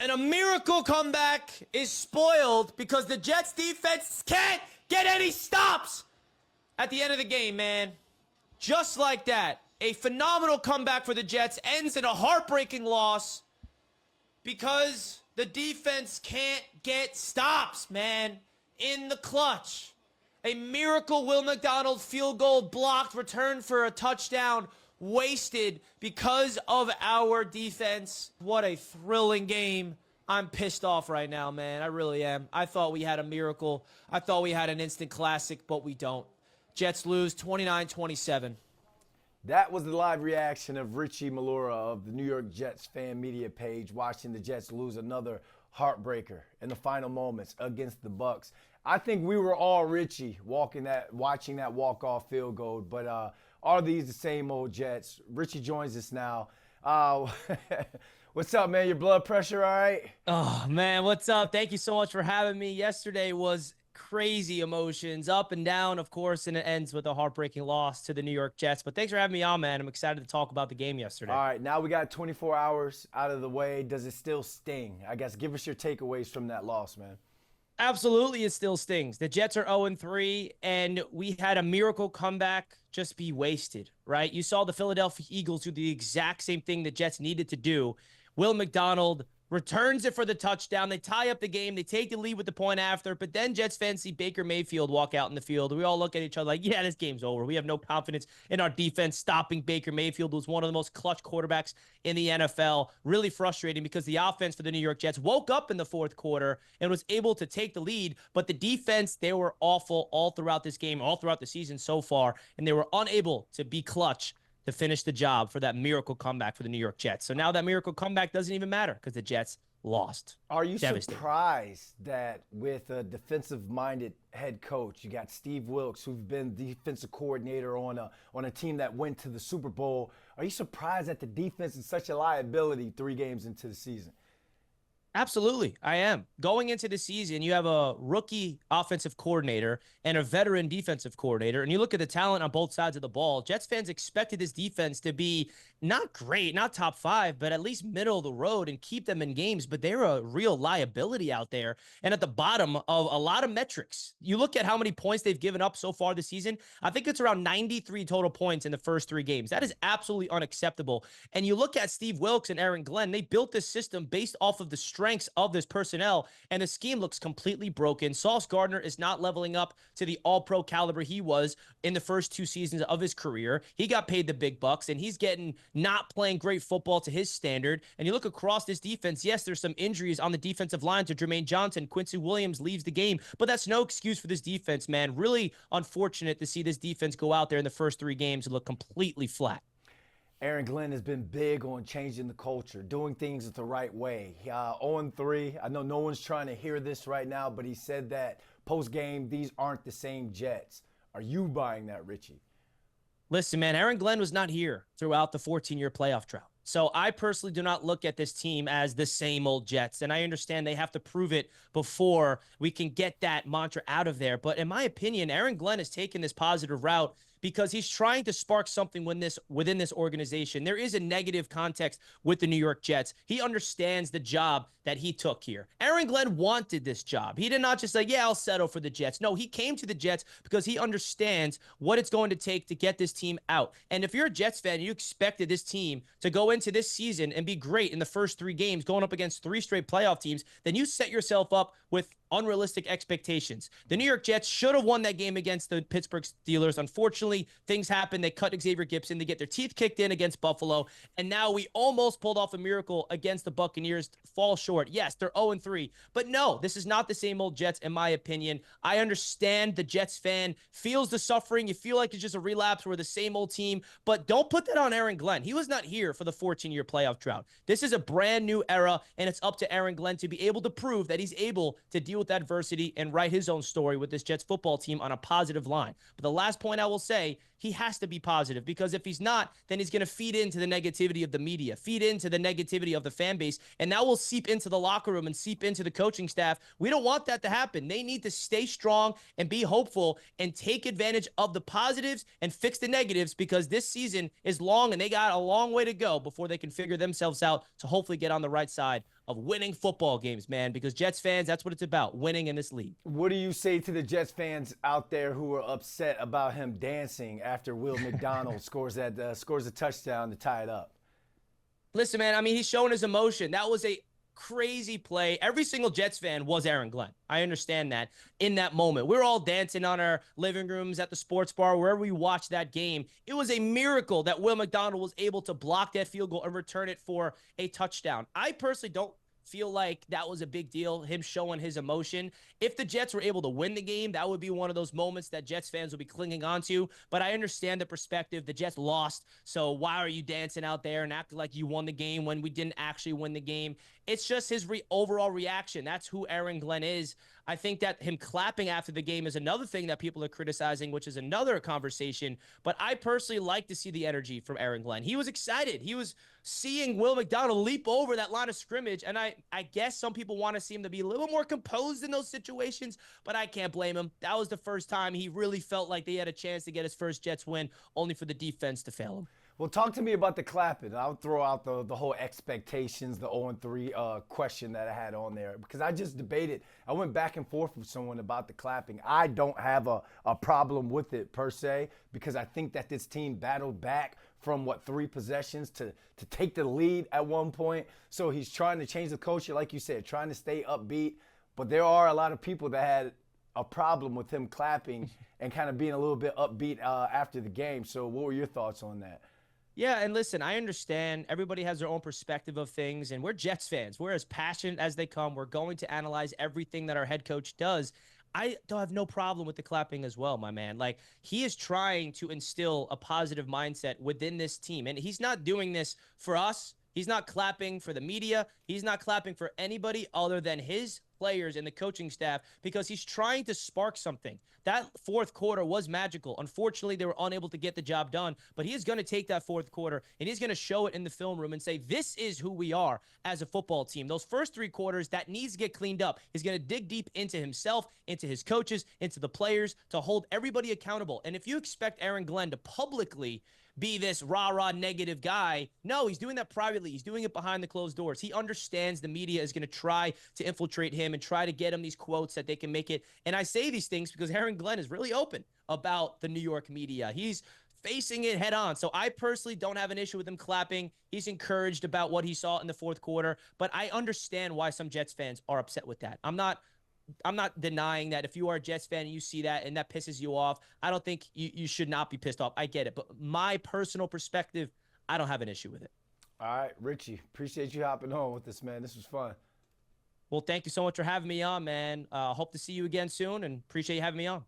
And a miracle comeback is spoiled because the Jets defense can't get any stops at the end of the game, man. Just like that, a phenomenal comeback for the Jets ends in a heartbreaking loss because the defense can't get stops, man, in the clutch. A miracle Will McDonald field goal blocked, returned for a touchdown, wasted because of our defense. What a thrilling game. I'm pissed off right now, man. I really am. I thought we had a miracle. I thought we had an instant classic, but we don't. Jets lose 29-27. That was the live reaction of Richie Mollura of the New York Jets fan media page, watching the Jets lose another heartbreaker in the final moments against the Bucs. I think we were all Richie watching that walk-off field goal, but are these the same old Jets? Richie joins us now. What's up, man? Your blood pressure all right? Oh, man, what's up? Thank you so much for having me. Yesterday was crazy emotions, up and down, of course, and it ends with a heartbreaking loss to the New York Jets. But thanks for having me on, man. I'm excited to talk about the game yesterday. All right, now we got 24 hours out of the way. Does it still sting? I guess give us your takeaways from that loss, man. Absolutely, it still stings. The Jets are 0-3, and we had a miracle comeback just be wasted, right? You saw the Philadelphia Eagles do the exact same thing the Jets needed to do. Will McDonald returns it for the touchdown. They tie up the game. They take the lead with the point after, but then Jets fans see Baker Mayfield walk out in the field. We all look at each other like, yeah, this game's over. We have no confidence in our defense stopping Baker Mayfield, who's one of the most clutch quarterbacks in the NFL. Really frustrating because the offense for the New York Jets woke up in the fourth quarter and was able to take the lead, but the defense, they were awful all throughout this game, all throughout the season so far, and they were unable to be clutch to finish the job for that miracle comeback for the New York Jets. So now that miracle comeback doesn't even matter because the Jets lost. Are you surprised that with a defensive-minded head coach, you got Steve Wilks, who's been defensive coordinator on a team that went to the Super Bowl? Are you surprised that the defense is such a liability 3 games into the season? Absolutely, I am. Going into the season, you have a rookie offensive coordinator and a veteran defensive coordinator, and you look at the talent on both sides of the ball. Jets fans expected this defense to be not great, not top 5, but at least middle of the road and keep them in games, but they're a real liability out there and at the bottom of a lot of metrics. You look at how many points they've given up so far this season, I think it's around 93 total points in the first 3 games. That is absolutely unacceptable. And you look at Steve Wilks and Aaron Glenn, they built this system based off of the strengths of this personnel, and the scheme looks completely broken. Sauce Gardner is not leveling up to the all-pro caliber he was in the first 2 seasons of his career. He got paid the big bucks, and he's getting not playing great football to his standard. And you look across this defense, yes, there's some injuries on the defensive line to Jermaine Johnson. Quincy Williams leaves the game, but that's no excuse for this defense, man. Really unfortunate to see this defense go out there in the first 3 games and look completely flat. Aaron Glenn has been big on changing the culture, doing things the right way. 0-3, I know no one's trying to hear this right now, but he said that post-game, these aren't the same Jets. Are you buying that, Richie? Listen, man, Aaron Glenn was not here throughout the 14-year playoff drought. So I personally do not look at this team as the same old Jets, and I understand they have to prove it before we can get that mantra out of there. But in my opinion, Aaron Glenn has taken this positive route because he's trying to spark something within this organization. There is a negative context with the New York Jets. He understands the job that he took here. Aaron Glenn wanted this job. He did not just say, yeah, I'll settle for the Jets. No, he came to the Jets because he understands what it's going to take to get this team out. And if you're a Jets fan, you expected this team to go into this season and be great in the first 3 games, going up against 3 straight playoff teams, then you set yourself up with unrealistic expectations. The New York Jets should have won that game against the Pittsburgh Steelers. Unfortunately, things happen. They cut Xavier Gibson. They get their teeth kicked in against Buffalo. And now we almost pulled off a miracle against the Buccaneers. Fall short. Yes, they're 0-3. But no, this is not the same old Jets, in my opinion. I understand the Jets fan feels the suffering. You feel like it's just a relapse. We're the same old team. But don't put that on Aaron Glenn. He was not here for the 14-year playoff drought. This is a brand new era, and it's up to Aaron Glenn to be able to prove that he's able to deal with adversity and write his own story with this Jets football team on a positive line. But the last point I will say, he has to be positive, because if he's not, then he's going to feed into the negativity of the media, feed into the negativity of the fan base, and that will seep into the locker room and seep into the coaching staff. We don't want that to happen. They need to stay strong and be hopeful and take advantage of the positives and fix the negatives, because this season is long and they got a long way to go before they can figure themselves out to hopefully get on the right side of winning football games, man, because Jets fans, that's what it's about, winning in this league. What do you say to the Jets fans out there who are upset about him dancing after Will McDonald scores a touchdown to tie it up? Listen, man, I mean, he's showing his emotion. That was a crazy play. Every single Jets fan was Aaron Glenn. I understand that in that moment. We're all dancing on our living rooms, at the sports bar, wherever we watched that game. It was a miracle that Will McDonald was able to block that field goal and return it for a touchdown. I personally don't feel like that was a big deal, him showing his emotion. If the Jets were able to win the game, that would be one of those moments that Jets fans will be clinging on to. But I understand the perspective. The Jets lost, so why are you dancing out there and acting like you won the game when we didn't actually win the game? It's just his overall reaction. That's who Aaron Glenn is. I think that him clapping after the game is another thing that people are criticizing, which is another conversation. But I personally like to see the energy from Aaron Glenn. He was excited. He was seeing Will McDonald leap over that line of scrimmage. And I guess some people want to see him to be a little more composed in those situations, but I can't blame him. That was the first time he really felt like they had a chance to get his first Jets win, only for the defense to fail him. Well, talk to me about the clapping. I'll throw out the whole expectations, the 0-3 question that I had on there, because I just debated. I went back and forth with someone about the clapping. I don't have a problem with it per se, because I think that this team battled back from, 3 possessions to take the lead at one point. So he's trying to change the culture, like you said, trying to stay upbeat. But there are a lot of people that had a problem with him clapping and kind of being a little bit upbeat after the game. So what were your thoughts on that? Yeah, and listen, I understand everybody has their own perspective of things, and we're Jets fans. We're as passionate as they come. We're going to analyze everything that our head coach does. I don't have no problem with the clapping as well, my man. Like, he is trying to instill a positive mindset within this team, and he's not doing this for us. He's not clapping for the media. He's not clapping for anybody other than his players and the coaching staff, because he's trying to spark something. That fourth quarter was magical. Unfortunately, they were unable to get the job done, but he is going to take that fourth quarter and he's going to show it in the film room and say, this is who we are as a football team. Those first 3 quarters, that needs to get cleaned up. He's going to dig deep into himself, into his coaches, into the players, to hold everybody accountable. And if you expect Aaron Glenn to publicly be this rah-rah negative guy, no, he's doing that privately. He's doing it behind the closed doors. He understands the media is going to try to infiltrate him and try to get him these quotes that they can make it. And I say these things because Aaron Glenn is really open about the New York media. He's facing it head on. So I personally don't have an issue with him clapping. He's encouraged about what he saw in the fourth quarter, but I understand why some Jets fans are upset with that. I'm not denying that if you are a Jets fan and you see that and that pisses you off, I don't think you should not be pissed off. I get it. But my personal perspective, I don't have an issue with it. All right, Richie, appreciate you hopping on with this, man. This was fun. Well, thank you so much for having me on, man. Hope to see you again soon and appreciate you having me on.